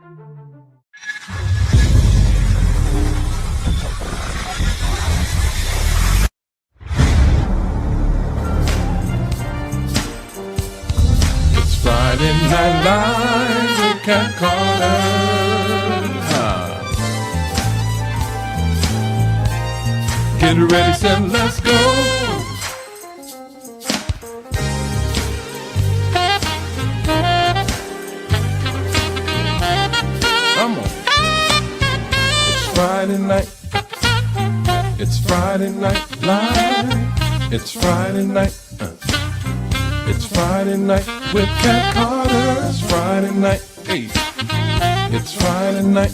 It's Friday Night Live with Cat Carter. Get ready, set, let's go. Come on. It's Friday night. It's Friday Night Live. It's Friday night. It's Friday night with Cat Carter. It's Friday night. Hey. It's Friday night.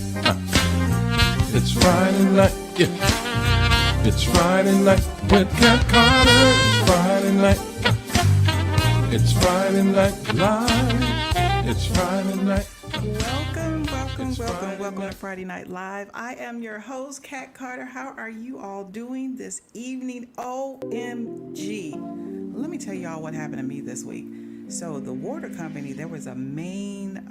It's Friday night. Yeah. It's Friday night with Cat Carter. It's Friday night. It's Friday Night Live. It's Friday night. Welcome to Friday Night Live. I am your host, Cat Carter. How are you all doing this evening? OMG. Let me tell y'all what happened to me this week. So the water company, there was a main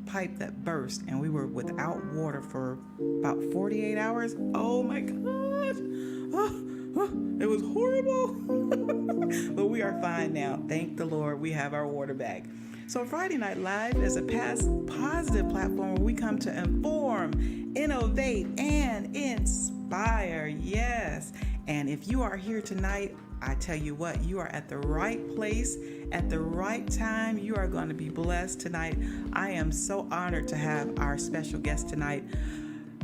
pipe that burst, and we were without water for about 48 hours. Oh my gosh. It was horrible. But we are fine now. Thank the Lord we have our water back. So Friday Night Live is a positive platform where we come to inform, innovate, and inspire. Yes. And if you are here tonight, I tell you what, you are at the right place at the right time. You are going to be blessed tonight. I am so honored to have our special guest tonight.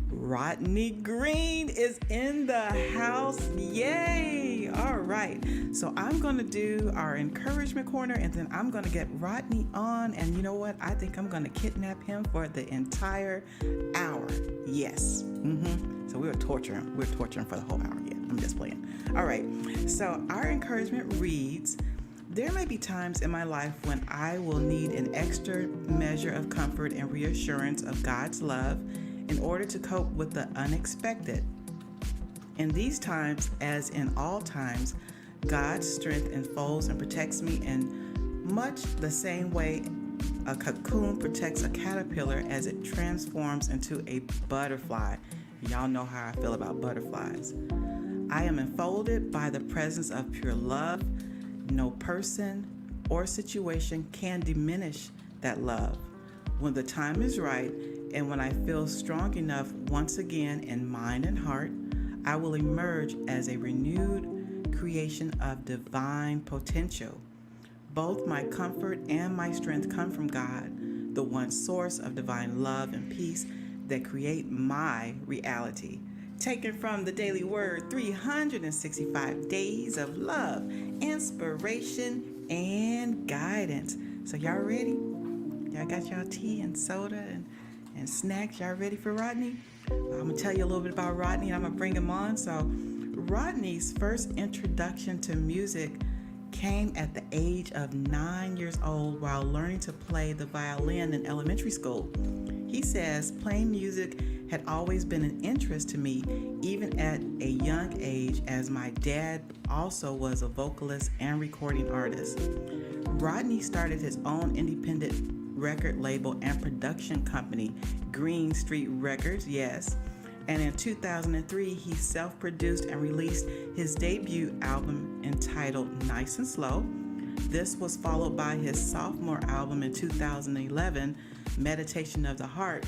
Rodney Greene is in the house. Yay! All right. So I'm going to do our encouragement corner, and then I'm going to get Rodney on. And you know what? I think I'm going to kidnap him for the entire hour. Yes. So we'll torture him. We'll torture him for the whole hour. Yeah, I'm just playing. All right. So our encouragement reads, there may be times in my life when I will need an extra measure of comfort and reassurance of God's love in order to cope with the unexpected. In these times, as in all times, God's strength enfolds and protects me in much the same way a cocoon protects a caterpillar as it transforms into a butterfly. Y'all know how I feel about butterflies. I am enfolded by the presence of pure love. No person or situation can diminish that love. When the time is right, and when I feel strong enough once again in mind and heart, I will emerge as a renewed creation of divine potential. Both my comfort and my strength come from God, the one source of divine love and peace that create my reality. Taken from the Daily Word, 365 days of love, inspiration, and guidance. So y'all ready? Y'all got y'all tea and soda and snacks? Y'all ready for Rodney? I'm going to tell you a little bit about Rodney, and I'm going to bring him on. So Rodney's first introduction to music came at the age of 9 years old while learning to play the violin in elementary school. He says playing music had always been an interest to me, even at a young age, as my dad also was a vocalist and recording artist. Rodney started his own independent record label and production company, Green Street Records, yes. And in 2003, he self-produced and released his debut album entitled Nice and Slow. This was followed by his sophomore album in 2011, Meditation of the Heart.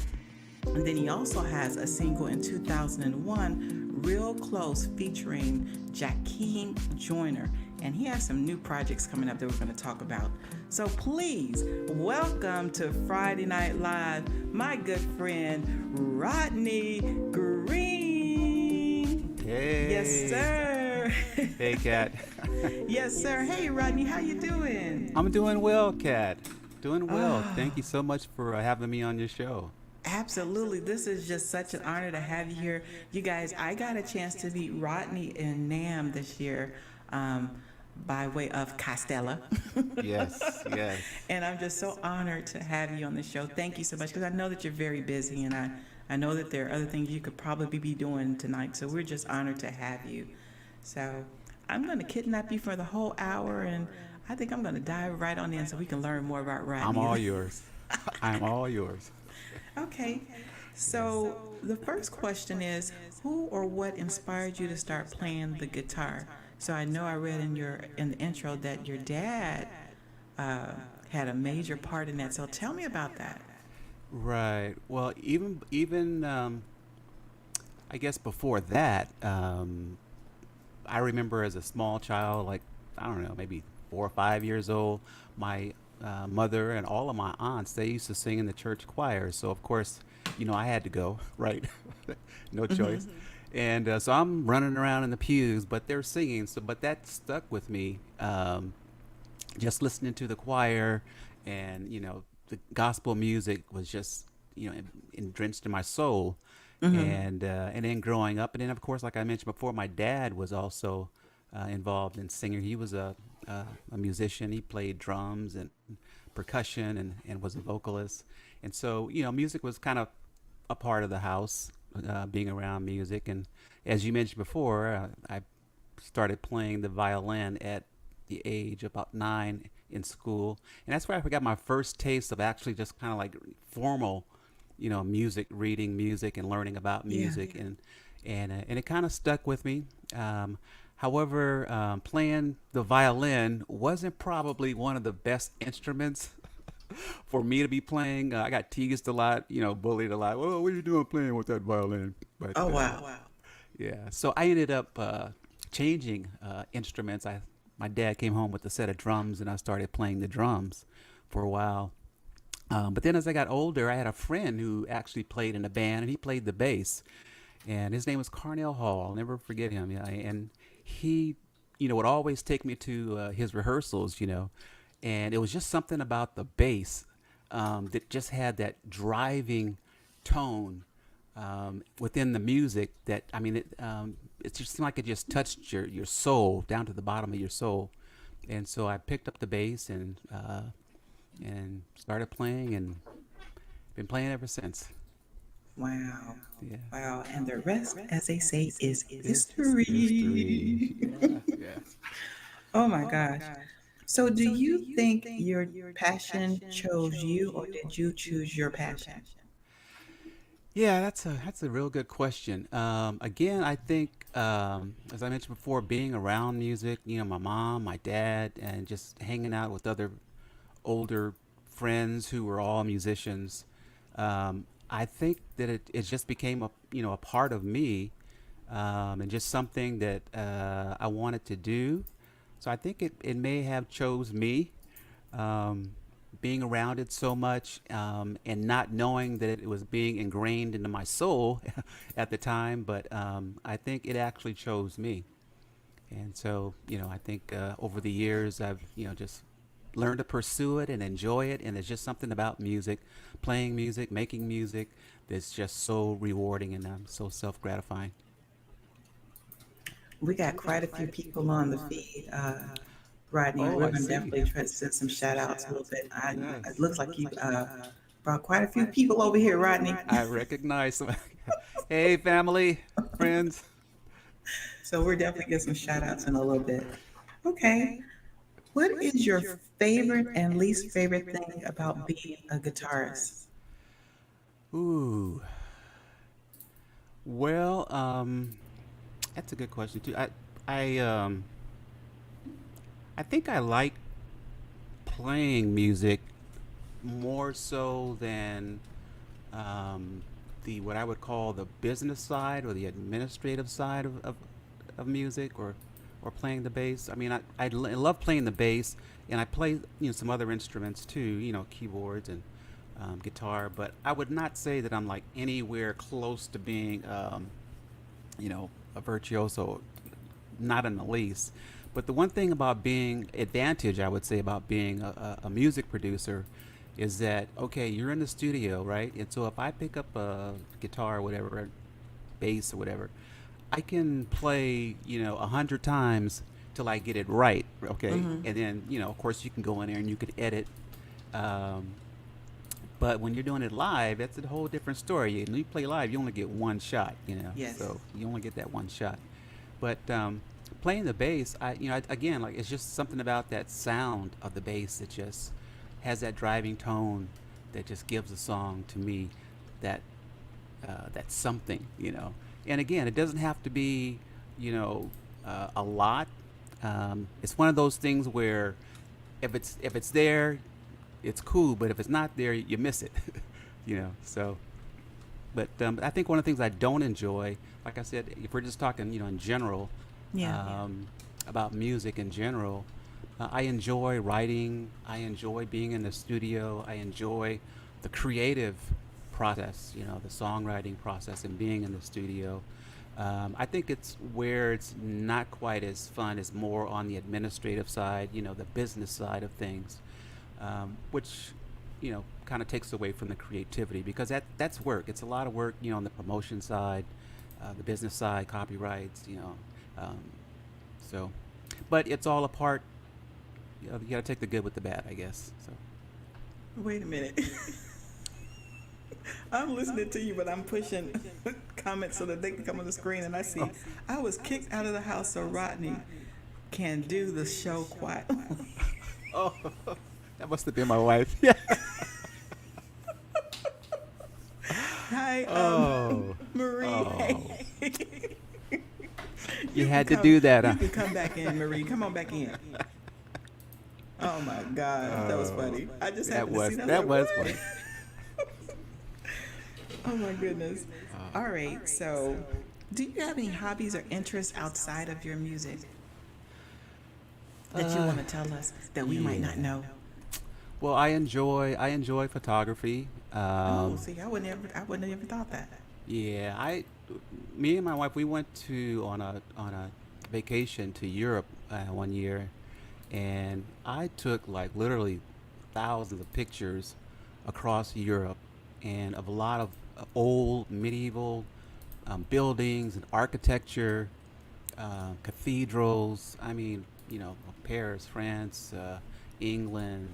And then he also has a single in 2001, Real Close, featuring Jakeem Joyner. And he has some new projects coming up that we're going to talk about. So please welcome to Friday Night Live, my good friend, Rodney Greene. Hey. Yes, sir. Hey, Kat. Yes, sir. Hey, Rodney, how you doing? I'm doing well, Kat. Doing well. Thank you so much for having me on your show. Absolutely. This is just such an honor to have you here. You guys, I got a chance to meet Rodney in NAMM this year. By way of Costella. Yes. And I'm just so honored to have you on the show. Thank you so much, because I know that you're very busy, and I know that there are other things you could probably be doing tonight, so we're just honored to have you. So I'm going to kidnap you for the whole hour, and I think I'm going to dive right on in so we can learn more about Rodney. I'm all yours. I'm all yours. Okay. So the first question is, who or what inspired you to start playing the guitar? So I know I read in the intro that your dad uh, had a major part in that. So tell me about that. Right. Well, even I guess before that, I remember as a small child, like I don't know, maybe 4 or 5 years old, my mother and all of my aunts they used to sing in the church choir. So of course, I had to go, right? No choice. And so I'm running around in the pews, but they're singing. So, but that stuck with me. Just listening to the choir, and the gospel music was just drenched in my soul. And then growing up, and then of course, like I mentioned before, my dad was also involved in singing. He was a musician. He played drums and percussion, and was a vocalist. And so music was kind of a part of the house, being around music. And as you mentioned before, I started playing the violin at the age of about 9 in school, and that's where I got my first taste of actually just kind of like formal, music, reading music and learning about Yeah. music, and it kind of stuck with me. However, playing the violin wasn't probably one of the best instruments for me to be playing. I got teased a lot, bullied a lot. Well, what are you doing playing with that violin? But Oh, wow. yeah, so I ended up changing instruments. My dad came home with a set of drums, and I started playing the drums for a while. But then as I got older, I had a friend who actually played in a band, and he played the bass. And his name was Carnell Hall. I'll never forget him. Yeah, and he, would always take me to his rehearsals. And it was just something about the bass that just had that driving tone within the music that I mean it just seemed like it just touched your soul down to the bottom of your soul. And so I picked up the bass and started playing, and been playing ever since. Wow. Yeah. Wow. And the rest, as they say, is History. history. Yeah, yeah. Oh my gosh. So do you think your passion chose you or did you choose your passion? Yeah, that's a real good question. Again, I think as I mentioned before, being around music, my mom, my dad, and just hanging out with other older friends who were all musicians, I think that it just became a part of me, and just something that I wanted to do. So I think it may have chose me, um, being around it so much, and not knowing that it was being ingrained into my soul at the time. But I think it actually chose me. And so, I think over the years, I've, just learned to pursue it and enjoy it. And there's just something about music, playing music, making music, that's just so rewarding and so self gratifying. We got quite a few people on the feed, Rodney, and Oh, we're I going to see. definitely try to send some shout outs a little bit. It Yes. looks like you've brought quite a few people over here, Rodney. I recognize some. Hey, family, friends. So we're definitely get some shout outs in a little bit. Okay. What is your favorite and least favorite thing about being a guitarist? Ooh. Well, that's a good question too. I, um, I think I like playing music more so than the what I would call the business side or the administrative side of music, or playing the bass. I mean, I love playing the bass, and I play some other instruments too, keyboards and guitar. But I would not say that I'm like anywhere close to being a virtuoso, not in the least. But the one thing about being advantage, I would say, about being a music producer is that okay, you're in the studio, right? And so if I pick up a guitar or whatever, bass or whatever, I can play 100 times till I get it right, okay? And then of course, you can go in there and you could edit. Um, but when you're doing it live, that's a whole different story. When you play live, you only get one shot, Yes. so you only get that one shot. But playing the bass, again, like it's just something about that sound of the bass that just has that driving tone that just gives a song to me that that something, you know. And again, it doesn't have to be, you know, a lot. It's one of those things where if it's there, it's cool, but if it's not there, you miss it, you know. So, but I think one of the things I don't enjoy, like I said, if we're just talking, you know, in general, Yeah. about music in general, I enjoy writing. I enjoy being in the studio. I enjoy the creative process, you know, the songwriting process and being in the studio. I think it's where it's not quite as fun is more on the administrative side, you know, the business side of things, which, you know, kind of takes away from the creativity because that's work. It's a lot of work, you know, on the promotion side, the business side, copyrights, you know. Um, so, but it's all a part. You got to take the good with the bad, I guess. So. Wait a minute. I'm listening to you, but I'm pushing comments so that they can come on the screen. And I see I was kicked out of the house so Rodney can do the show quietly. Oh, that must have been my wife. Yeah. Hi, Oh. Marie. Oh. Hey. You can had to come- do that, You huh? can come back in, Marie. Come on back in. Oh my God, that was funny. I just That happened to was see that. that I was like, funny. "What?" Oh my goodness. All right, so do you have any hobbies or interests outside of your music that you want to tell us that we might not yeah. know? Well, I enjoy photography. Oh, see, I wouldn't have ever thought that. Yeah, me and my wife, we went to on a vacation to Europe one year, and I took like literally thousands of pictures across Europe, and of a lot of old medieval buildings and architecture, cathedrals. I mean, you know, Paris, France, England,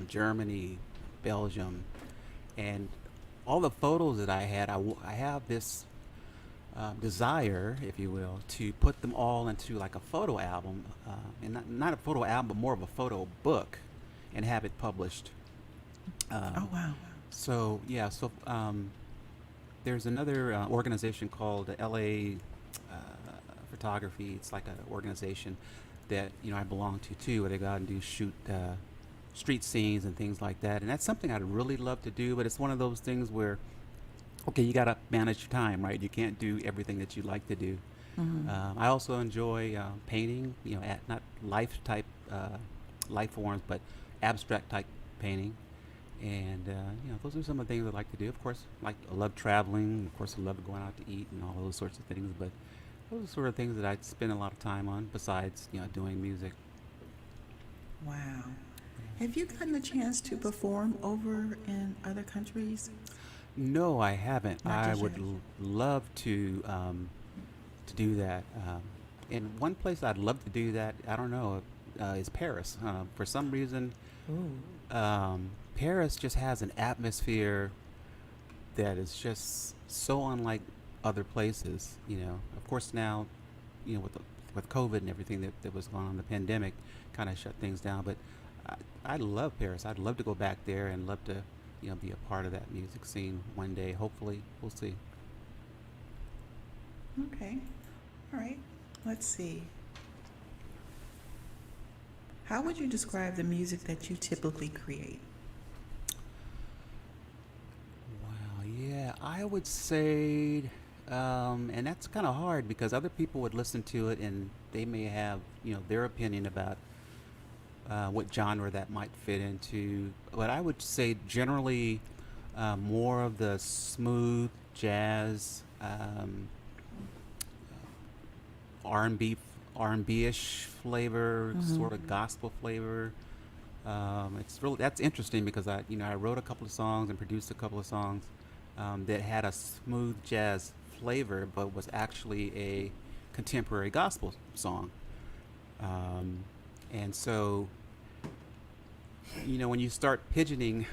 Germany, Belgium, and all the photos that I had. I have this desire, if you will, to put them all into like a photo album, and not a photo album, but more of a photo book, and have it published. Oh Um, wow. so yeah, so there's another organization called LA Photography. It's like an organization that I belong to too, where they go out and do shoot street scenes and things like that. And that's something I'd really love to do, but it's one of those things where okay, you got to manage your time, right? You can't do everything that you like to do. Mm-hmm. I also enjoy painting, at not life forms, but abstract type painting. And those are some of the things I like to do. Of course, like I love traveling. Of course, I love going out to eat and all those sorts of things. But those are sort of things that I spend a lot of time on, besides doing music. Wow. Have you gotten a chance to perform over in other countries? No, I haven't. Not I just would yet. love to do that. And one place I'd love to do that, I don't know, is Paris. For some reason, Ooh. Paris just has an atmosphere that is just so unlike other places. Of course now, with COVID and everything that was going on, the pandemic kind of shut things down. But I love Paris. I'd love to go back there and love to, be a part of that music scene one day. Hopefully, we'll see. Okay. All right. Let's see. How would you describe the music that you typically create? Wow, yeah, I would say, and that's kind of hard because other people would listen to it and they may have, their opinion about what genre that might fit into. But I would say generally more of the smooth jazz, R&B, R&B-ish flavor, sort of gospel flavor. It's really that's interesting because I wrote a couple of songs and produced a couple of songs that had a smooth jazz flavor, but was actually a contemporary gospel song. And so, when you start pigeoning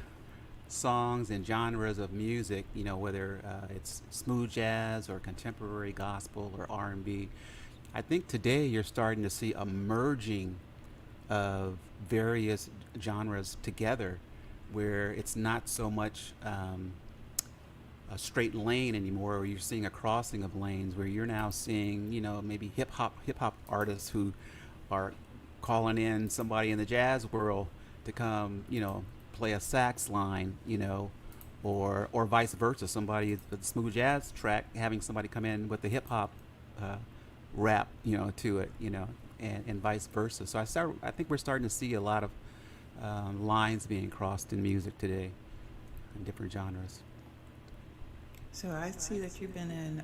songs and genres of music, whether it's smooth jazz or contemporary gospel or R&B, I think today you're starting to see a merging of various genres together, where it's not so much a straight lane anymore, or you're seeing a crossing of lanes where you're now seeing, maybe hip hop artists who are calling in somebody in the jazz world to come, play a sax line, or vice versa. Somebody with a smooth jazz track having somebody come in with the hip hop uh, rap, to it, and vice versa. So I think we're starting to see a lot of lines being crossed in music today in different genres. So I see that you've been in.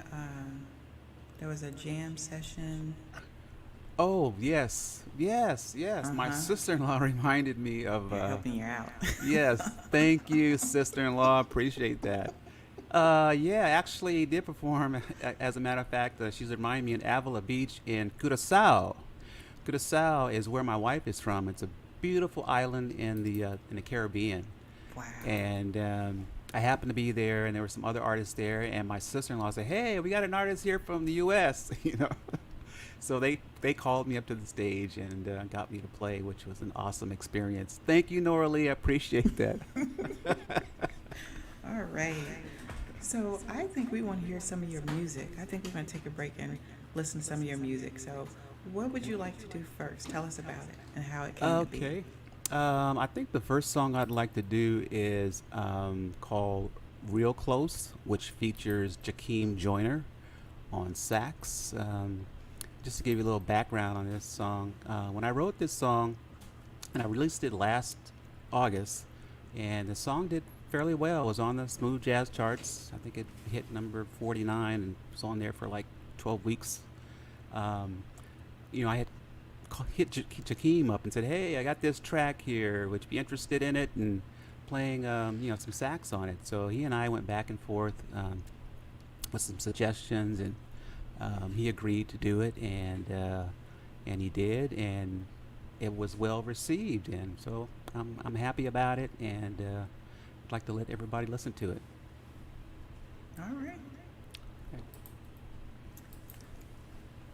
There was a jam session. Oh yes, yes, yes. My Uh-huh. sister-in-law reminded me of. They're helping you out. Yes, thank you, sister-in-law. Appreciate that. Yeah, actually did perform. As a matter of fact, she's reminded me in Avila Beach in Curaçao. Curaçao is where my wife is from. It's a beautiful island in the Caribbean, Wow. and I happened to be there, and there were some other artists there, and my sister-in-law said, "Hey, we got an artist here from the U.S." So they called me up to the stage and got me to play, which was an awesome experience. Thank you, Nora Lee. I appreciate that. All right. So I think we want to hear some of your music. I think we're going to take a break and listen to some of your music. So what would you like to do first? Tell us about it and how it came to be. Okay. I think the first song I'd like to do is called Real Close, which features Jakeem Joyner on sax. Just to give you a little background on this song, when I wrote this song, and I released it last August, and the song did fairly well. It was on the smooth jazz charts. I think it hit number 49 and was on there for like 12 weeks. I had hit Jakeem up and said, "Hey, I got this track here. Would you be interested in it?" And playing, some sax on it. So he and I went back and forth with some suggestions, and he agreed to do it, and he did, and it was well received, and so I'm happy about it, and I'd like to let everybody listen to it. All right.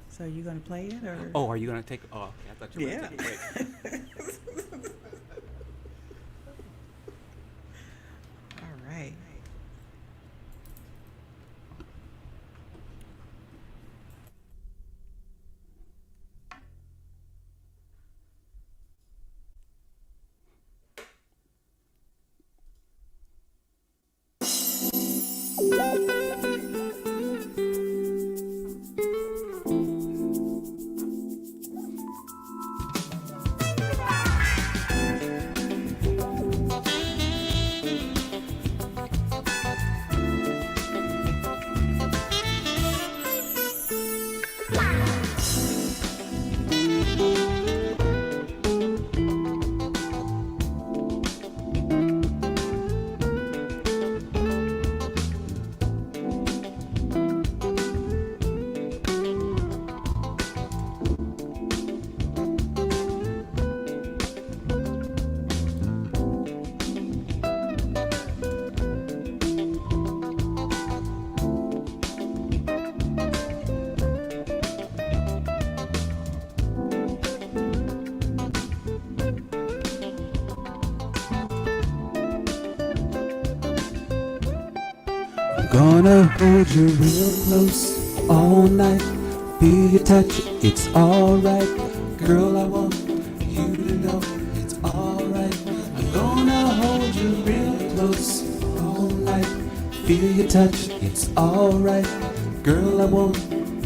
So you going to play it or? Oh, are you gonna take? Oh, okay, I thought you were Yeah. gonna take a break. All right. Gonna hold you real close all night. Feel your touch, it's alright. Girl, I want you to know it's alright. I'm gonna hold you real close all night. Feel your touch, it's alright. Girl, I want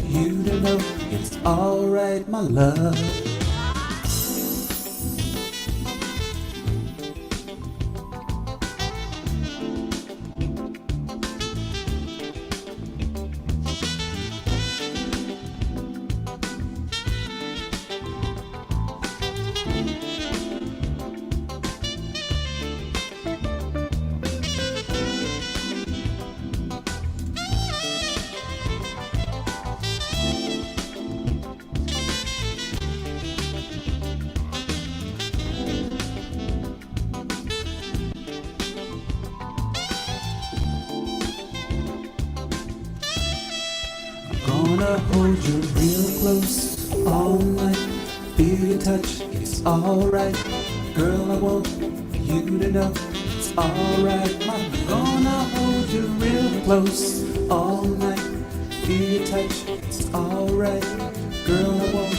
you to know it's alright, my love. Gonna hold you real close all night. Feel your touch, it's alright. Girl, I want you to know it's it's alright. I'm gonna hold you real close all night. Feel your touch, it's alright. Girl, I want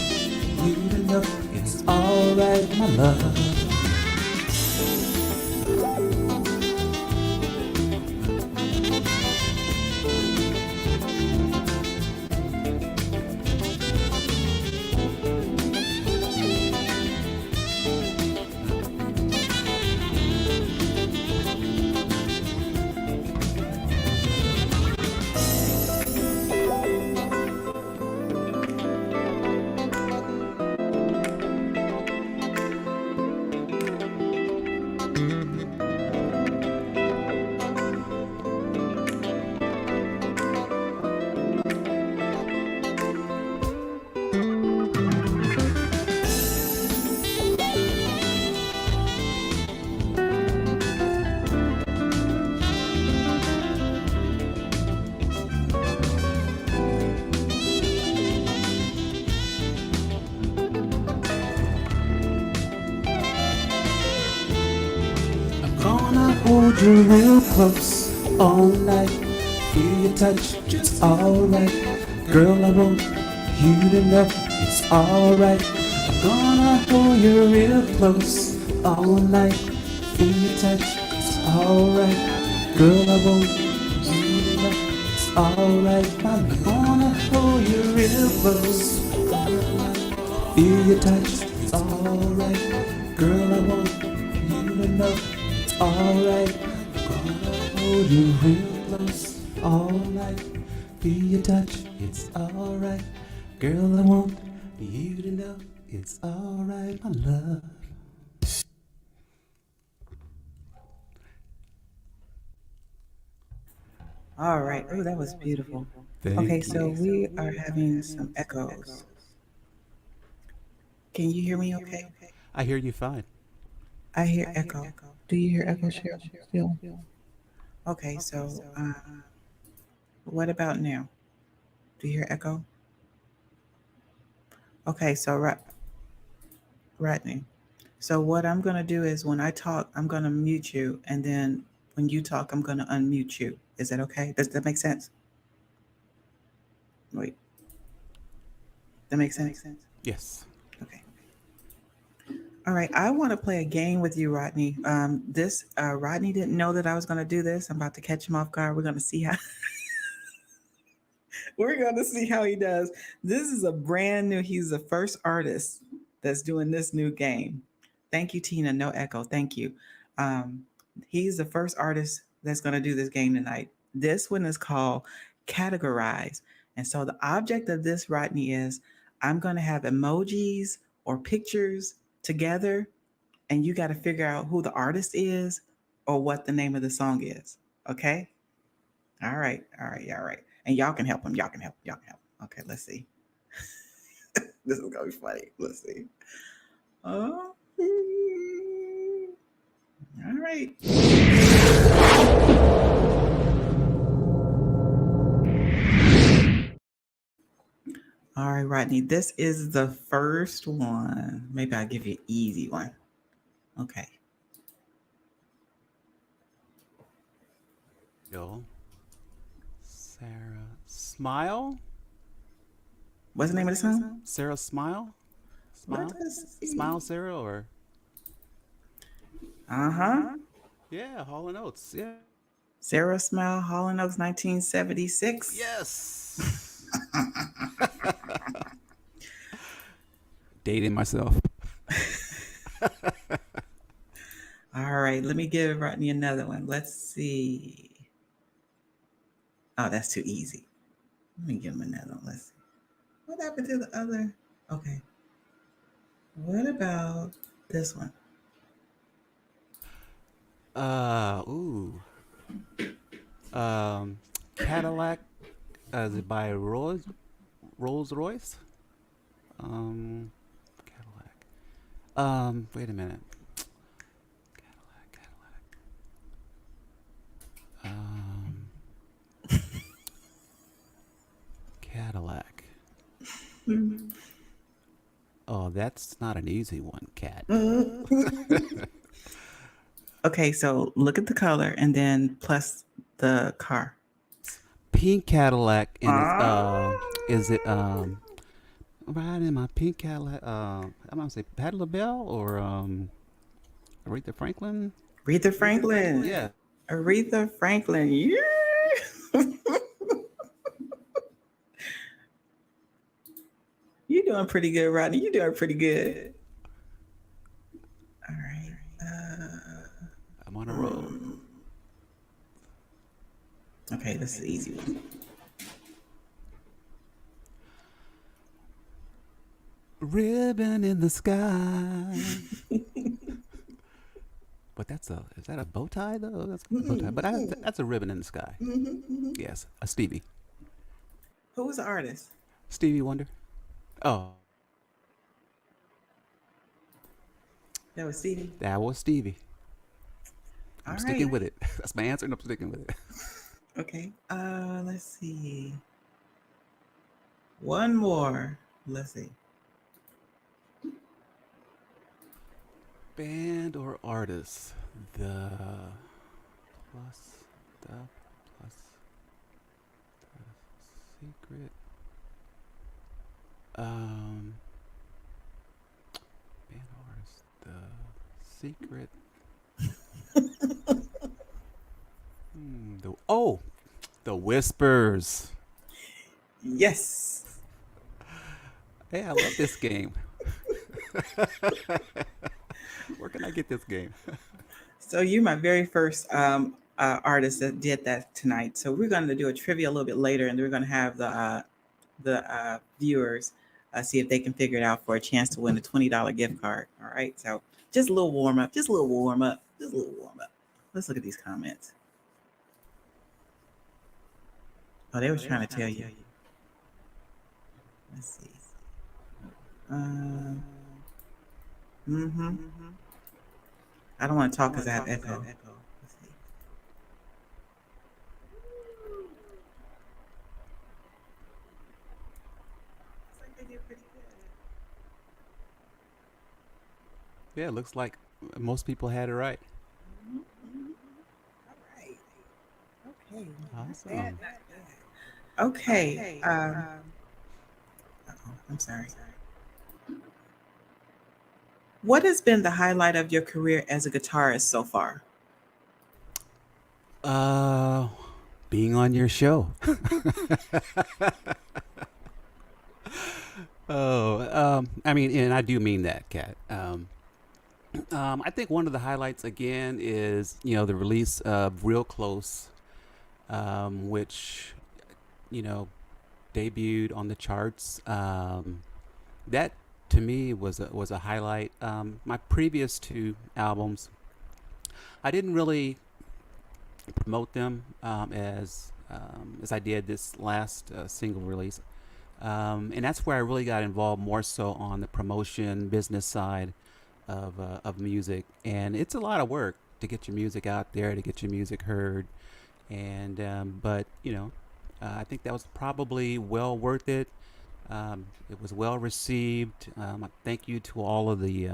you to know it's alright, my love. Gonna hold you real close all night. Feel your touch, it's alright. Girl, I want you to know it's alright. I'm gonna hold you real close all night. Feel your touch, it's alright. Girl, I want you to know it's alright. I'm gonna hold you real close. Feel your touch, it's alright. Girl, I want you to know it's alright. I'm gonna hold you real close all night. Feel your touch, it's alright. Girl, I want you to know it's alright, my love. All right. Oh, that was beautiful. Okay, Thank so you. we are having some echoes. Can you hear me okay? I hear you fine. I hear echo. Do you hear echo, Cheryl? Still? Okay, so what about now? Do you hear echo? Okay, so Rodney. So what I'm gonna do is when I talk, I'm gonna mute you, and then when you talk, I'm gonna unmute you. Is that okay? Does that make sense? Wait, that makes sense? Yes. Okay. All right. I want to play a game with you, Rodney. This Rodney didn't know that I was gonna do this. I'm about to catch him off guard. We're gonna see how we're gonna see how he does. This is a brand new. He's the first artist that's doing this new game. Thank you, Tina. No echo. Thank you. Um, he's the first artist that's gonna do this game tonight. This one is called Categorize. And so the object of this, Rodney, is I'm gonna have emojis or pictures together, and you got to figure out who the artist is or what the name of the song is. Okay? All right. All right. All right. And y'all can help him. Y'all can help. Y'all can help. Okay, let's see. This is gonna be funny. Let's see. Oh, all right. All right, Rodney. This is the first one. Maybe I'll give you an easy one. Okay. Yo. Sarah Smile? What's the name of the song? Sarah Smile? Let Smile? us see. Smile Sarah or Uh huh. yeah, Hall and Oates. Yeah. Sarah Smile, Hall and Oates, 1976. Yes. Dating myself. All right, let me give Rodney another one. Let's see. Oh, that's too easy. Let me give him another one. Let's see. What happened to the other? Okay. What about this one? Ooh. Cadillac. Is it by Rolls Royce? Cadillac. Wait a minute. Cadillac. Cadillac. Oh, that's not an easy one, Cat. Okay, so look at the color and then plus the car. Pink Cadillac, and it's Ah. is it riding in my pink Cadillac? I'm gonna say Patti LaBelle or Aretha Franklin. Aretha Aretha Franklin, Franklin. yeah. Aretha Franklin. Yeah. You're doing pretty good, Rodney. You're doing pretty good. All right. I'm on a roll. Okay, this is an easy one. Ribbon in the sky. But that's a is that a bow tie though? That's a bow tie, but that's a ribbon in the sky. Yes, a Stevie. Who was the artist? Stevie Wonder. Oh, That was Stevie. that was Stevie. All I'm right. sticking with it. That's my answer, and I'm sticking with it. Okay. Let's see. One more. Let's see. Band or artist? The plus the plus the secret. Band or artist. The secret. The whispers. Yes. Hey, I love this game. Where can I get this game? So you're my very first artist that did that tonight. So we're going to do a trivia a little bit later, and we're going to have the viewers see if they can figure it out for a chance to win a $20 gift card. All right. So just a little warm up. Just a little warm up. Just a little warm up. Let's look at these comments. Oh, they was trying to tell you. Let's see. Um, mm-hmm. I don't want to talk because I have echo. Let's see. Looks like they did pretty Yeah, it looks like most people had it right. good. All right. Okay. Not bad. Awesome. Not bad. Okay. I'm sorry. What has been the highlight of your career as a guitarist so far? Uh, being on your show. I mean, and I do mean that, Kat. I think one of the highlights again is the release of Real Close, which you know debuted on the charts. That to me was a highlight. My previous two albums, I didn't really promote them as I did this last single release. And that's where I really got involved more so on the promotion business side of music. And it's a lot of work to get your music out there, to get your music heard. And but I think that was probably well worth it. It was well received. Thank you to all of the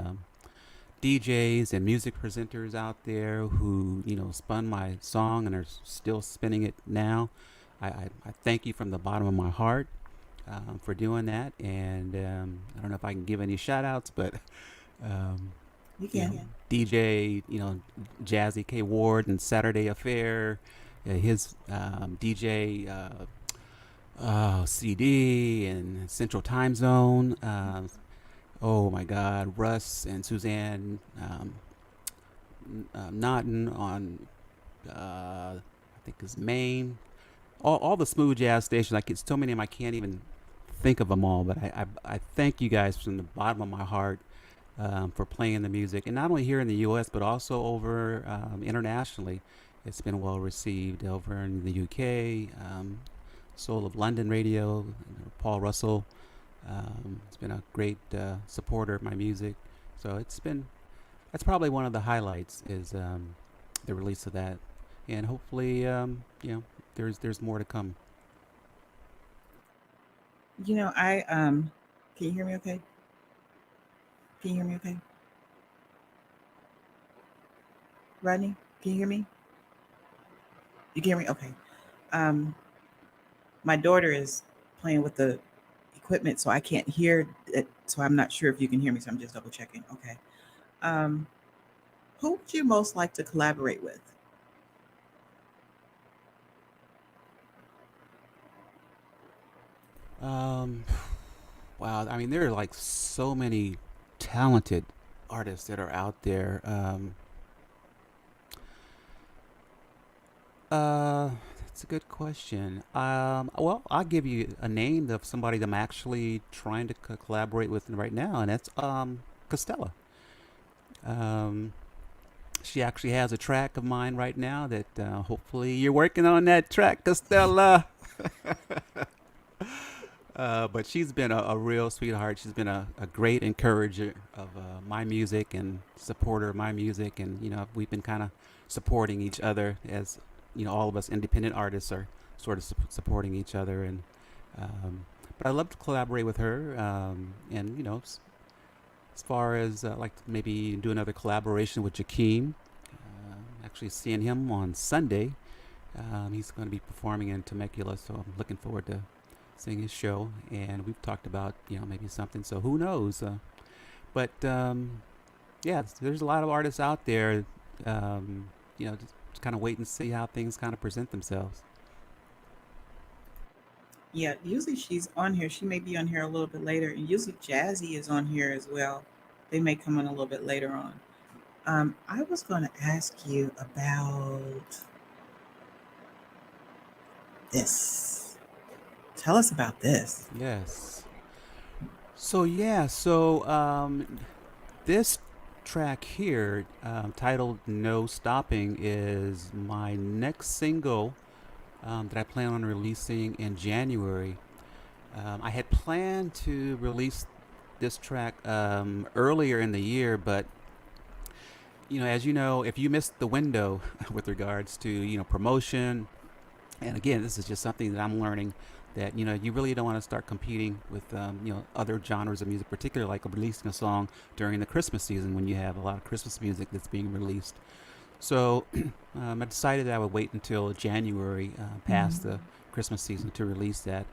DJs and music presenters out there who spun my song and are still spinning it now. I thank you from the bottom of my heart for doing that. And I don't know if I can give any shout outs, but um, You you can. know, DJ, Jazzy K Ward and Saturday Affair, his DJ CD and Central Time Zone. Oh my God, Russ and Suzanne Naughton on, I think his main. All the smooth jazz stations. Like it's so many of them, I can't even think of them all. But I thank you guys from the bottom of my heart for playing the music, and not only here in the U.S. but also over internationally. It's been well received over in the UK, Soul of London Radio, Paul Russell. It's been a great supporter of my music, so that's probably one of the highlights is the release of that, and hopefully there's more to come. I can you hear me okay? Can you hear me okay? Rodney, can you hear me? You can hear me? Okay. Um, my daughter is playing with the equipment, so I can't hear it. So I'm not sure if you can hear me. So I'm just double checking. Okay. Um, who would you most like to collaborate with? Um, wow. I mean, there are like so many talented artists that are out there. That's a good question. Well, I'll give you a name of somebody that I'm actually trying to collaborate with right now, and that's Costella. Um, she actually has a track of mine right now that hopefully you're working on that track, Costella. But she's been a real sweetheart. She's been a great encourager of my music and supporter of my music. And, we've been kind of supporting each other as, all of us independent artists are sort of supporting each other. Um, but I love to collaborate with her. And, as far as like maybe do another collaboration with Jakeem, actually seeing him on Sunday. He's going to be performing in Temecula, so I'm looking forward to seeing his show. And we've talked about maybe something. So who knows? But yeah, there's a lot of artists out there. Just kind of wait and see how things kind of present themselves. Yeah, usually she's on here. She may be on here a little bit later, and usually Jazzy is on here as well. They may come on a little bit later on. I was going to ask you about this. Tell us about this. Yes. So yeah, this track here, titled "No Stopping," is my next single that I plan on releasing in January. I had planned to release this track earlier in the year, but as you know, if you missed the window with regards to promotion, and again, this is just something that I'm learning that you really don't want to start competing with other genres of music, particularly like releasing a song during the Christmas season when you have a lot of Christmas music that's being released. So I decided that I would wait until January, past Mhm. the Christmas season, to release that.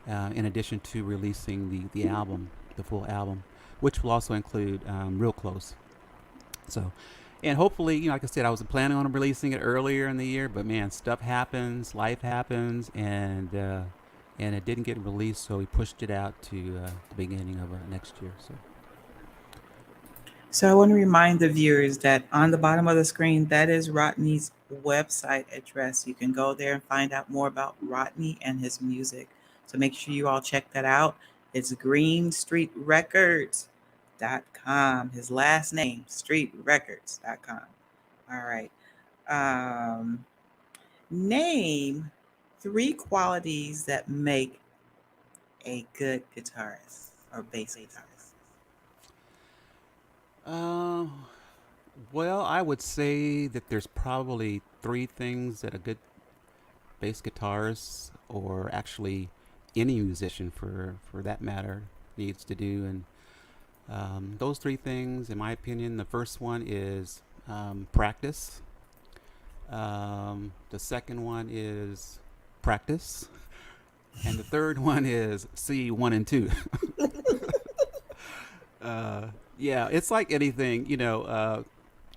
In addition to releasing the album, the full album, which will also include Real Close. So, and hopefully, like I said, I was planning on releasing it earlier in the year, but man, stuff happens, life happens, and it didn't get released, so we pushed it out to the beginning of next year. So, So I want to remind the viewers that on the bottom of the screen, that is Rodney's website address. You can go there and find out more about Rodney and his music. So make sure you all check that out. It's greenstreetrecords.com. His last name, streetrecords.com. All right. Um, name three qualities that make a good guitarist or bass guitarist. uh, well, I would say that there's probably three things that a good bass guitarist, or actually any musician for that matter, needs to do. And those three things, in my opinion, the first one is practice. The second one is practice. And the third one is C one and two. Yeah, it's like anything,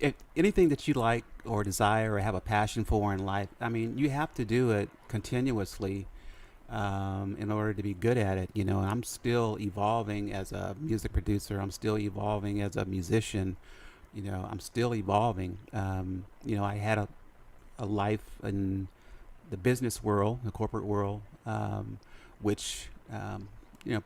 if anything that you like or desire or have a passion for in life. I mean, you have to do it continuously in order to be good at it. I'm still evolving as a music producer. I'm still evolving as a musician. I'm still evolving. I had a life in the business world, the corporate world, which you know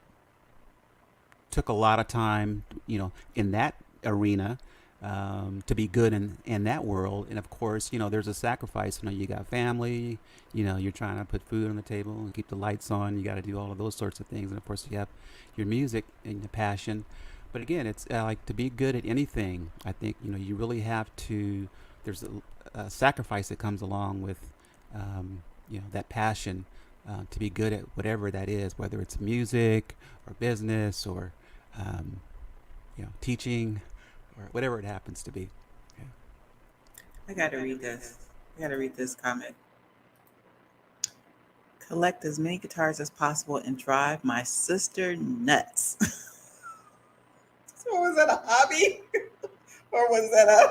took a lot of time, in that arena, to be good in that world. And of course, there's a sacrifice. You got family. You're trying to put food on the table and keep the lights on. You got to do all of those sorts of things. And of course, you have your music and your passion. But again, it's like to be good at anything. I think you really have to. There's a sacrifice that comes along with that passion, to be good at whatever that is, whether it's music or business or teaching or whatever it happens to be. Yeah. I got to read this. I got to read this comment. Collect as many guitars as possible and drive my sister nuts. So was that a hobby or was that a?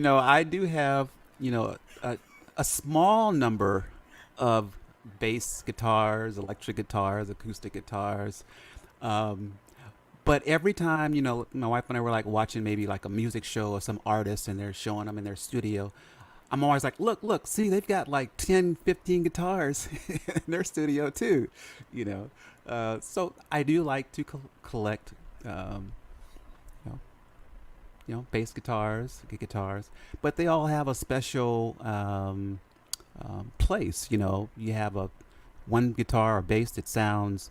I do have, a small number of bass guitars, electric guitars, acoustic guitars. Um, but every time, my wife and I were like watching maybe like a music show of some artist and they're showing them in their studio, I'm always like, look, look, see, they've got like 10, 15 guitars in their studio too, you know. So I do like to collect, you know, bass guitars, guitars, but they all have a special place. You have a one guitar or bass that sounds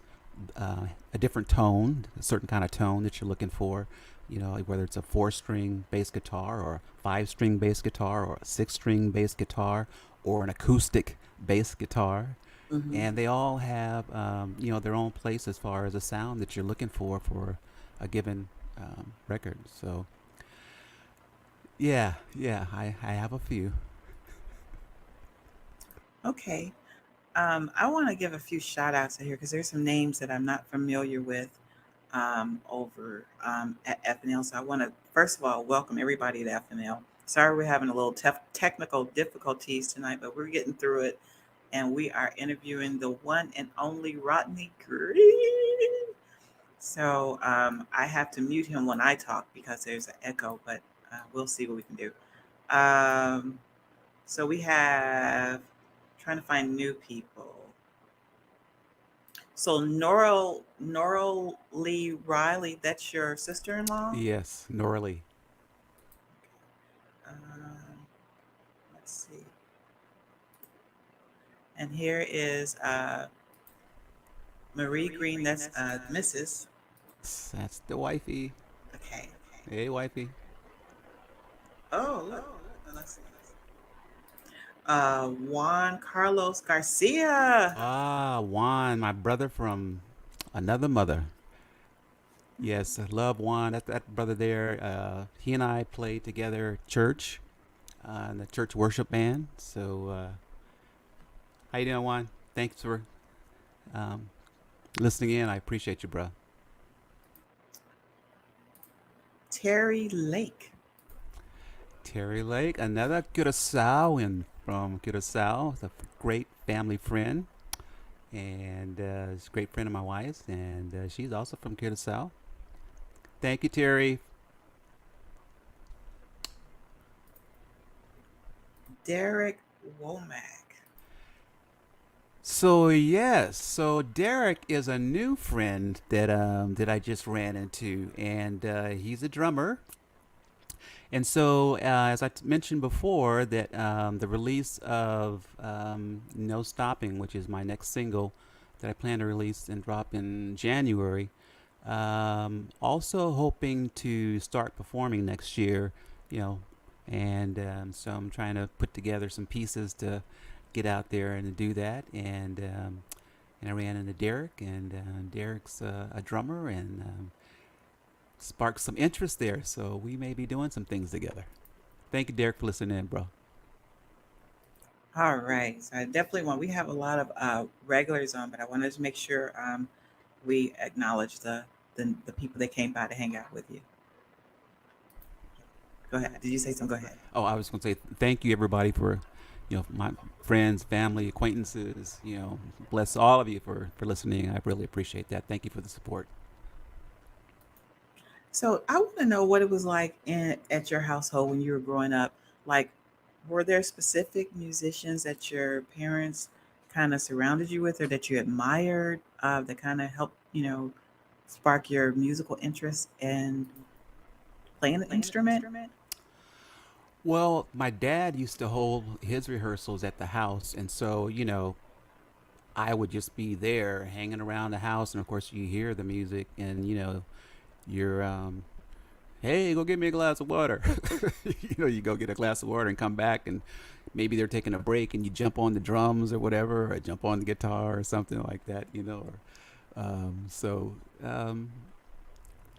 a different tone, a certain kind of tone that you're looking for. Whether it's a four-string bass guitar or a five-string bass guitar or a six-string bass guitar or an acoustic bass guitar, Mm-hmm. and they all have their own place as far as a sound that you're looking for a given record. So yeah, I have a few. Okay. I want to give a few shout outs here because there's some names that I'm not familiar with over at FNL. So I want to, first of all, welcome everybody to FNL. Sorry we're having a little technical difficulties tonight, but we're getting through it. And we are interviewing the one and only Rodney Greene. So I have to mute him when I talk because there's an echo, but we'll see what we can do. Um, so we have trying to find new people. So Noral Lee Riley, that's your sister-in-law. Yes, Norley. Um, let's see. And here is Marie Green. That's Mrs. That's the wifey. Okay. Hey, wifey. Oh, look. Let's see. Juan Carlos Garcia. Ah, Juan, my brother from another mother. Yes, I love Juan. That brother there. He and I played together church in the church worship band. So, how you doing, Juan? Thanks for um, listening in. I appreciate you, bro. Terry Lake. Terry Lake, another Curaçaoan from Curacao. He's a great family friend, and he's a great friend of my wife's, and she's also from Curacao. Thank you, Terry. Derek Womack. So yes, so Derek is a new friend that I just ran into, and he's a drummer. And so, as mentioned before, that the release of No Stopping, which is my next single that I plan to release and drop in January, also hoping to start performing next year, you know, and so I'm trying to put together some pieces to get out there and do that. And I ran into Derek, and Derek's a drummer, and sparked some interest there. So we may be doing some things together. Thank you, Derek, for listening in, bro. All right. So I definitely want, we have a lot of regulars on, but I wanted to make sure we acknowledge the people that came by to hang out with you. Go ahead. Did you say something? Go ahead. Oh, I was going to say thank you, everybody, for my friends, family, acquaintances. Bless all of you for listening. I really appreciate that. Thank you for the support. So I want to know what it was like at your household when you were growing up. Like, were there specific musicians that your parents kind of surrounded you with or that you admired that kind of helped, spark your musical interest in playing the instrument? Well, my dad used to hold his rehearsals at the house, and so I would just be there hanging around the house, and of course you hear the music, and you're hey, go get me a glass of water. You go get a glass of water and come back, and maybe they're taking a break, and you jump on the drums or whatever, or jump on the guitar or something like that. So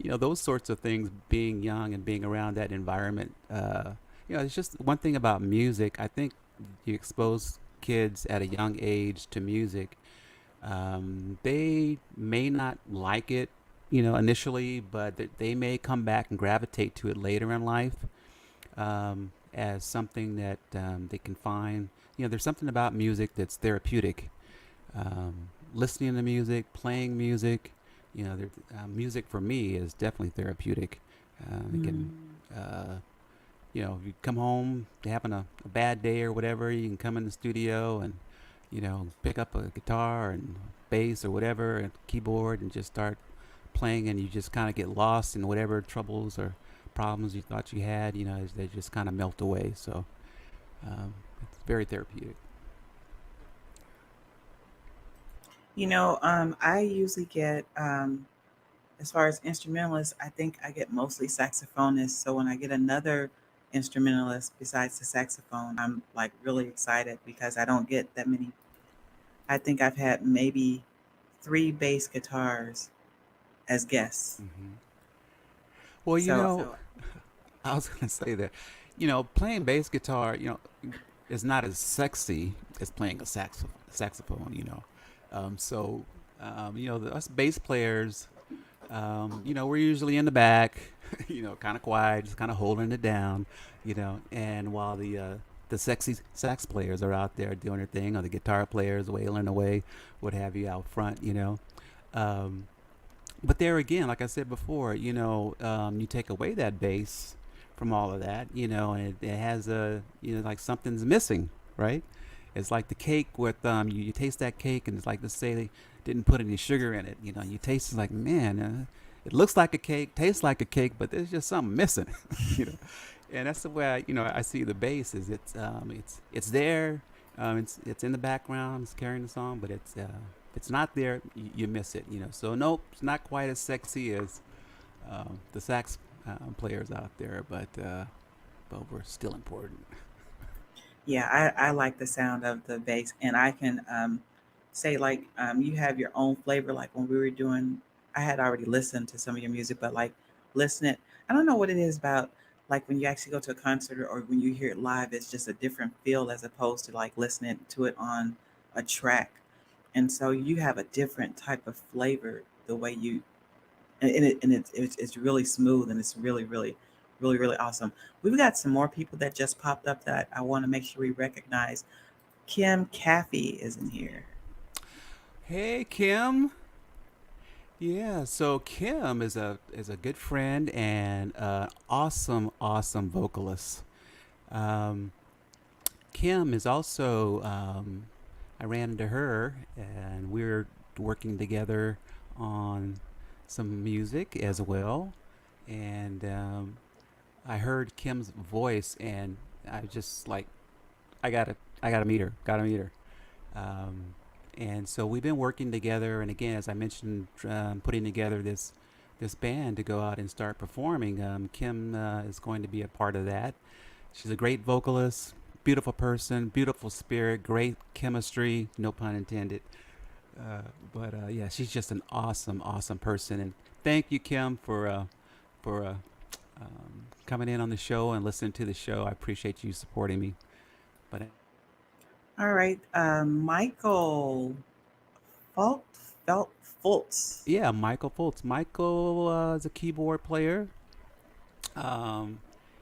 those sorts of things, being young and being around that environment. It's just one thing about music. I think you expose kids at a young age to music. They may not like it, initially, but they may come back and gravitate to it later in life, as something that they can find. There's something about music that's therapeutic. Listening to music, playing music, music for me is definitely therapeutic. It can, uh, if you come home having a bad day or whatever, you can come in the studio and, pick up a guitar and bass or whatever, and keyboard, and just start playing, and you just kind of get lost in whatever troubles or problems you thought you had, as they just kind of melt away. So it's very therapeutic. I usually get, as far as instrumentalists, I think I get mostly saxophonists. So when I get another instrumentalist besides the saxophone, I'm like really excited because I don't get that many. I think I've had maybe three bass guitars as guests. Hmm. Well, So I was gonna say that, playing bass guitar, is not as sexy as playing a saxophone. So us bass players, we're usually in the back, kind of quiet, just kind of holding it down, and while the sexy sax players are out there doing their thing, or the guitar players wailing away, what have you, out front. Um, but there again, like I said before, you take away that bass from all of that, and it has like something's missing, right? It's like the cake with you taste that cake, and it's like, let's say they didn't put any sugar in it. You taste, it's like, man, it looks like a cake, tastes like a cake, but there's just something missing. you know, and that's the way I see the bass. Is it's there, it's in the background, it's carrying the song, but if it's not there, you miss it. So nope, it's not quite as sexy as the sax players out there, but we're still important. yeah, I like the sound of the bass, and I can say like you have your own flavor. Like when we were doing, I had already listened to some of your music, but like listen it. I don't know what it is about like when you actually go to a concert or when you hear it live. It's just a different feel as opposed to like listening to it on a track. And so you have a different type of flavor the way you and it's really smooth and it's really awesome. We've got some more people that just popped up that I want to make sure we recognize. Kim Caffey is in here. Hey, Kim. Yeah, so Kim is a good friend and awesome vocalist. Um, Kim is also, I ran into her, and we're working together on some music as well. And I heard Kim's voice, and I just like, I gotta meet her, gotta meet her. Um, and so we've been working together, and again, as I mentioned, putting together this band to go out and start performing. Kim is going to be a part of that. She's a great vocalist, beautiful person, beautiful spirit, great chemistry, no pun intended. But yeah, she's just an awesome person. And thank you, Kim, for coming in on the show and listening to the show. I appreciate you supporting me. But All right, Michael Felt Felt Fultz. yeah, Michael Foltz. Michael is a keyboard player. Um,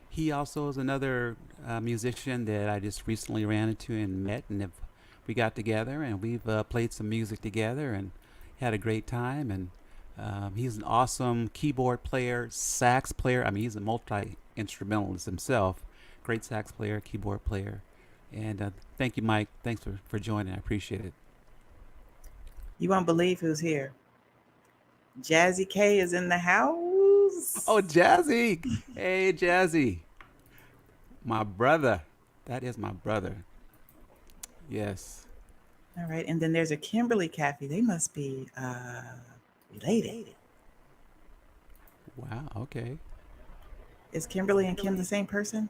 he also is another musician that I just recently ran into and met, and we got together and we've played some music together and had a great time. And he's an awesome keyboard player, sax player. I mean, he's a multi instrumentalist himself. Great sax player, keyboard player. And thank you, Mike. Thanks for joining. I appreciate it. You won't believe who's here. Jazzy K is in the Oh, house. Jazzy. Hey, Jazzy. My brother. That is my brother. Yes. All right, and then there's a Kimberly Caffey. They must be related. Wow. Okay. Is Kimberly and Kim the same person?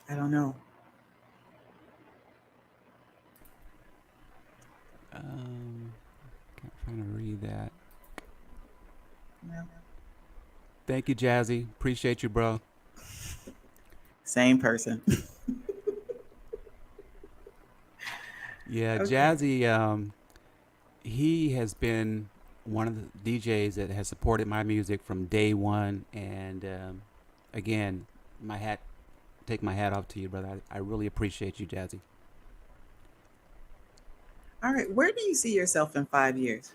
I don't know. Um, trying to read that. No. Thank you, Jazzy. Appreciate you, bro. Same person. Yeah, Okay. Jazzy. He has been one of the DJs that has supported my music from day one, and again, my hat, take my hat off to you, brother. I really appreciate you, Jazzy. All right. Where do you see yourself in 5 years?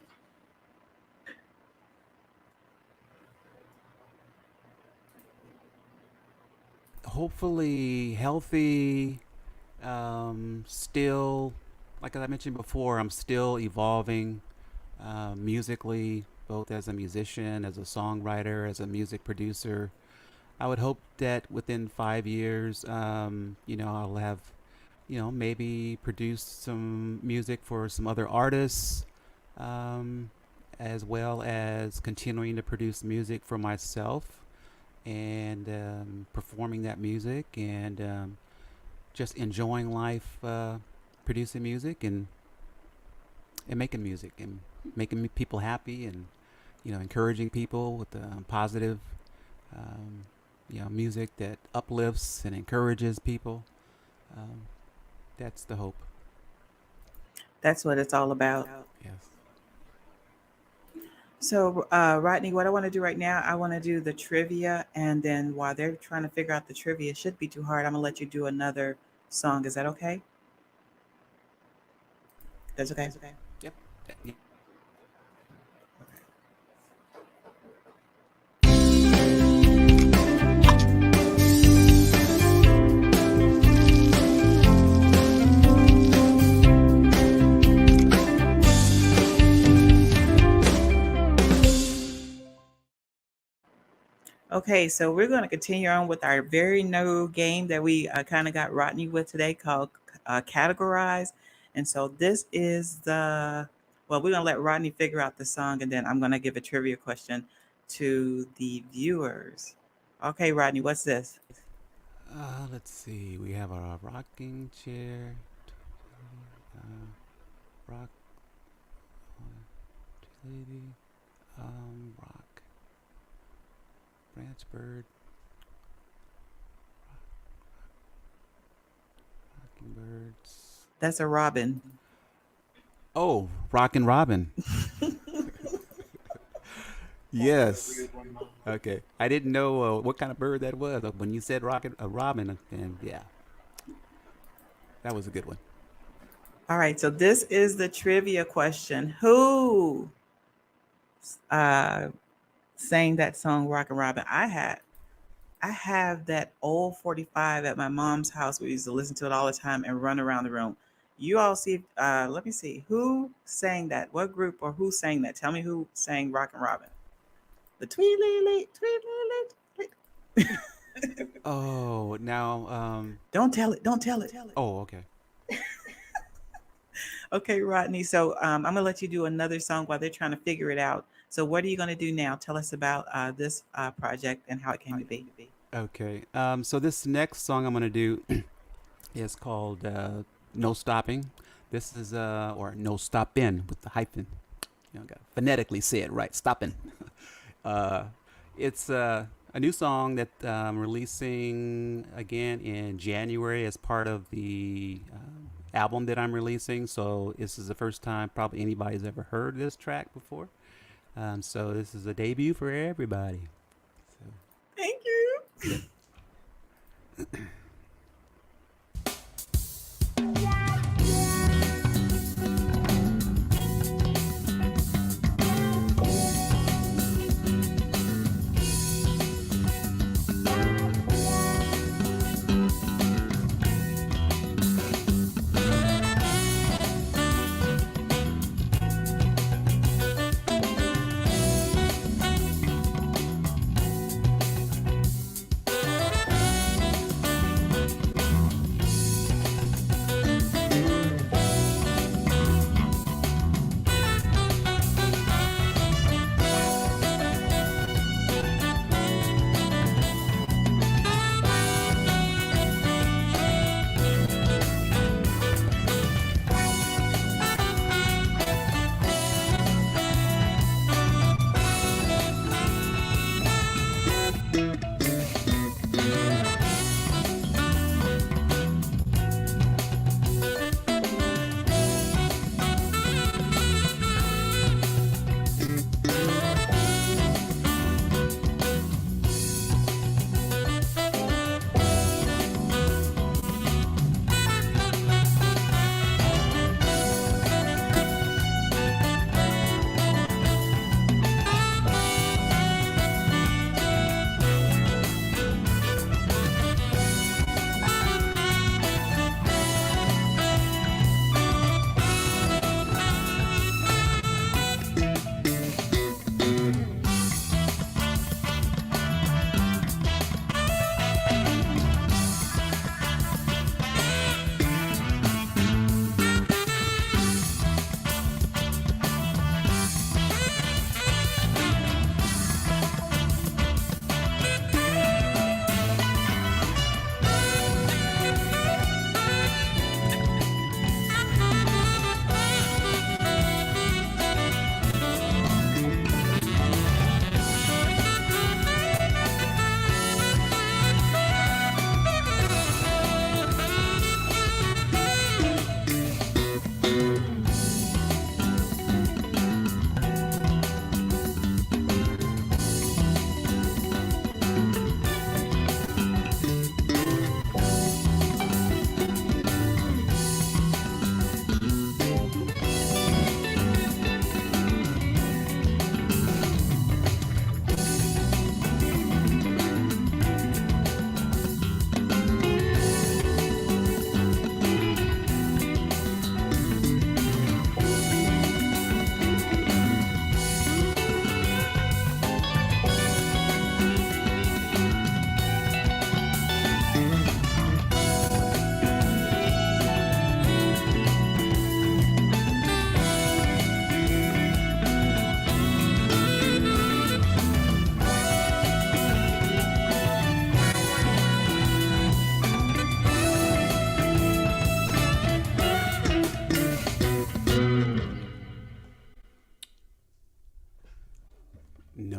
Hopefully healthy. Still, like I mentioned before, I'm still evolving musically, both as a musician, as a songwriter, as a music producer. I would hope that within 5 years, I'll have, maybe produced some music for some other artists, um, as well as continuing to produce music for myself and performing that music and just enjoying life, producing music and making music and making people happy and encouraging people with positive um, music that uplifts and encourages people. Um, that's the hope. That's what it's all about. Yes. So, Rodney, what I want to do right now, I want to do the trivia. And then while they're trying to figure out the trivia, it should be too hard. I'm going to let you do another song. Is that okay? That's okay. Yep. Yeah. Okay, so we're going to continue on with our very new game that we kind of got Rodney with today called Categorize. And so this is well, we're going to let Rodney figure out the song and then I'm going to give a trivia question to the viewers. Okay, Rodney, what's this? Let's see. We have a rocking chair, rock, lady, rock, branch bird, rocking birds. That's a robin. Oh, Rockin' Robin. Yes. Okay. I didn't know what kind of bird that was. When you said rockin' a robin, and yeah, that was a good one. All right, so this is the trivia question. Who uh, sang that song Rockin' Robin? I have that old 45 at my mom's house. We used to listen to it all the time and run around the room. You all see, let me see, who sang that? What group or who sang that? Tell me who sang Rockin' Robin. The tweet. Oh, now, Don't tell it. Don't tell it. oh, okay. Okay, Rodney. So I'm going to let you do another song while they're trying to figure it out. So what are you going to do now? Tell us about this project and how it came to be. Okay. So this next song I'm gonna do is called "No Stopping." This is or "No Stoppin" with the hyphen. Got phonetically say it right. Stoppin'. uh, it's a new song that I'm releasing again in January as part of the album that I'm releasing. So this is the first time probably anybody's ever heard this track before. So this is a debut for everybody. So, Thank you. yeah.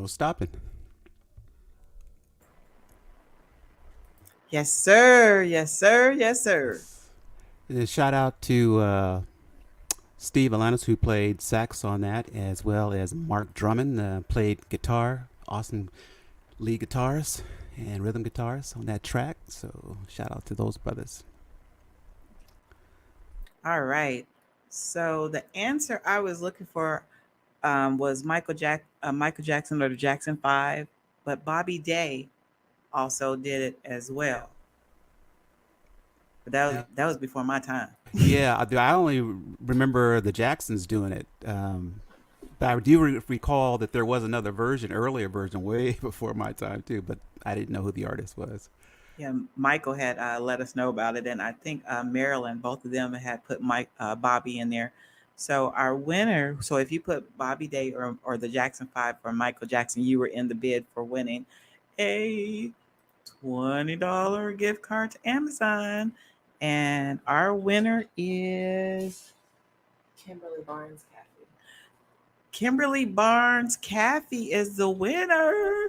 Stopping. Yes, sir. Yes, sir. Yes, sir. And shout out to Steve Alanis, who played sax on that, as well as Mark Drummond, played guitar. Awesome lead guitarist and rhythm guitarist on that track. So shout out to those brothers. All right. So the answer I was looking for was Michael Jackson or the Jackson Five, but Bobby Day also did it as well. But that was before my time. Yeah, I only remember the Jacksons doing it. But I do recall that there was another version, earlier version, way before my time too. But I didn't know who the artist was. Yeah, Michael had let us know about it, and I think Marilyn, both of them had put Bobby in there. So our winner. So if you put Bobby Day or the Jackson Five for Michael Jackson, you were in the bid for winning a $20 gift card to Amazon. And our winner is Kimberly Barnes Caffey. Kimberly Barnes Caffey is the winner.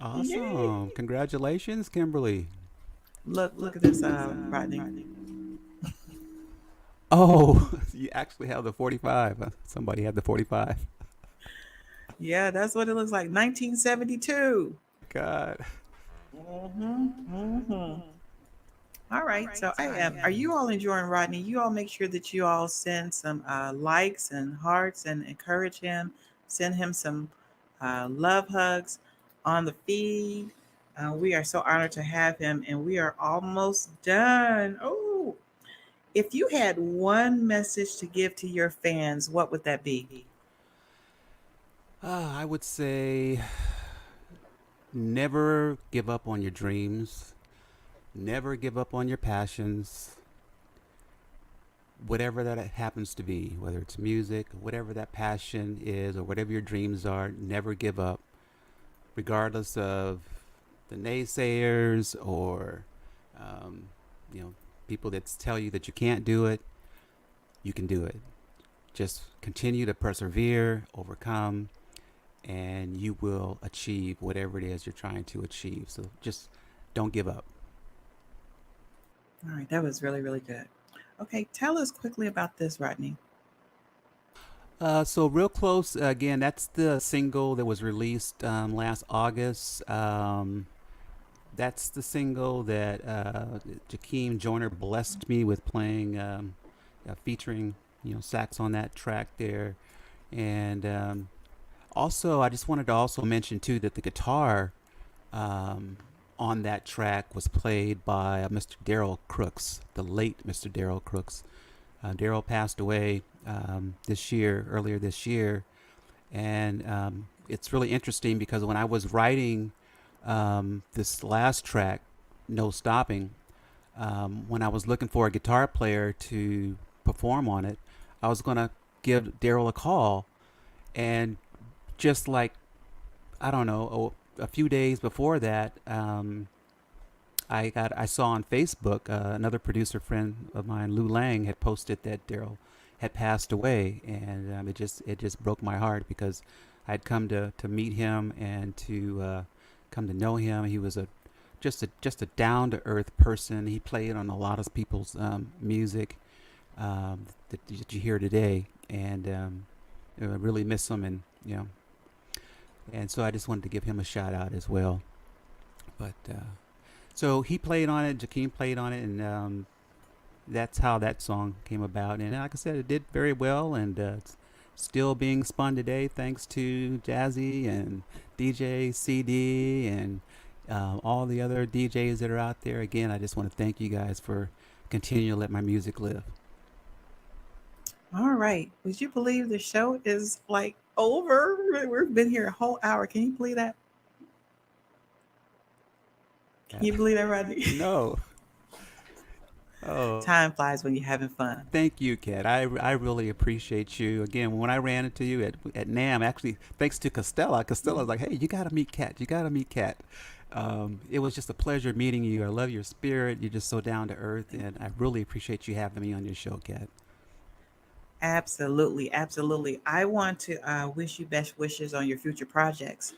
Awesome! Congratulations, Kimberly. Look at this, Rodney. Oh, you actually have the 45. Somebody had the 45. Yeah, that's what it looks like. 1972. God. All right. So I am. Are you all enjoying Rodney? You all make sure that you all send some likes and hearts and encourage him. Send him some love hugs on the feed. We are so honored to have him, and we are almost done. Oh, if you had one message to give to your fans, what would that be? I would say never give up on your dreams. Never give up on your passions. Whatever that happens to be, whether it's music, whatever that passion is, or whatever your dreams are, never give up, regardless of the naysayers or, um, you know, people that tell you that you can't do it. You can do it. Just continue to persevere, overcome, and you will achieve whatever it is you're trying to achieve. So just don't give up. All right, that was really, really good. Okay, tell us quickly about this, Rodney. So real close again. That's the single that was released last August. That's the single that Jakeem Joyner blessed me with playing, featuring sax on that track there, and also I just wanted to also mention too that the guitar um, on that track was played by Mr. Daryl Crooks, the late Mr. Daryl Crooks. Daryl passed away earlier this year, and it's really interesting because when I was writing this last track, No Stopping, when I was looking for a guitar player to perform on it, I was gonna give Daryl a call, and just like I don't know, a few days before that, I saw on Facebook another producer friend of mine, Lou Lang, had posted that Daryl had passed away, and it just broke my heart because I'd come to meet him and to come to know him. He was just a down to earth person. He played on a lot of people's music that you hear today, and I really miss him, and and so I just wanted to give him a shout out as well. But so he played on it, Jakeem played on it, and that's how that song came about. And like I said, it did very well, and it's still being spun today thanks to Jazzy and DJ CD and all the other DJs that are out there. Again, I just want to thank you guys for continuing to let my music live. All right. Would you believe the show is like over? We've been here a whole hour. Can you believe that? Can you believe that, Rodney? No. Oh, Time flies when you're having fun. thank you, Kat. I really appreciate you. Again, when I ran into you at NAM, actually, thanks to Costello was like, hey, you got to meet Kat. You got to meet Kat. It was just a pleasure meeting you. I love your spirit. You're just so down to earth, and I really appreciate you having me on your show, Kat. Absolutely, absolutely. I want to wish you best wishes on your future projects.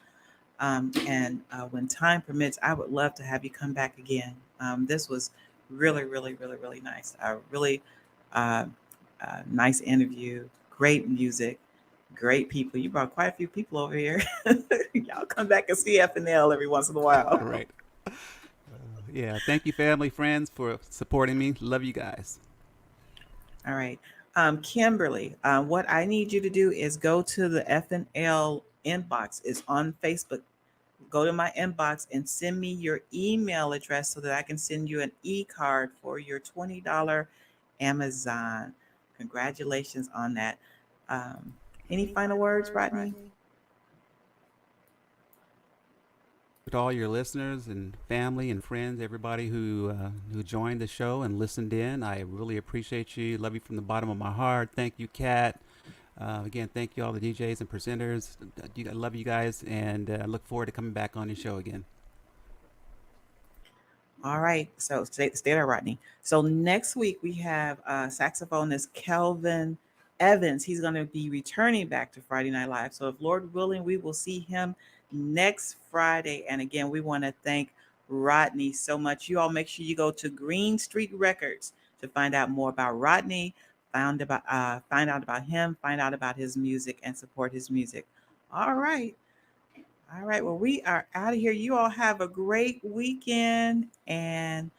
And when time permits, I would love to have you come back again. This was really, really, really, really nice. A really uh, nice interview, great music, great people. You brought quite a few people over here. Y'all come back and see FNL every once in a while. Right. Yeah. Thank you, family, friends, for supporting me. Love you guys. All right. Kimberly, what I need you to do is go to the FNL inbox. It's on Facebook. Go to my inbox and send me your email address so that I can send you an e-card for your $20 Amazon. Congratulations on that. Um, any final words, Rodney? To all your listeners and family and friends, everybody who joined the show and listened in, I really appreciate you. Love you from the bottom of my heart. Thank you, Kat. Again, thank you all the DJs and presenters. I love you guys, and I look forward to coming back on your show again. All right. So stay there, Rodney. So next week we have saxophonist Kelvin Evans. He's going to be returning back to Friday Night Live. So if Lord willing, we will see him next Friday. And again, we want to thank Rodney so much. You all make sure you go to Green Street Records to find out more about Rodney, find out about him, find out about his music, and support his music. All right. All right. Well, we are out of here. You all have a great weekend and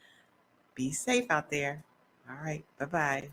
be safe out there. All right. Bye bye.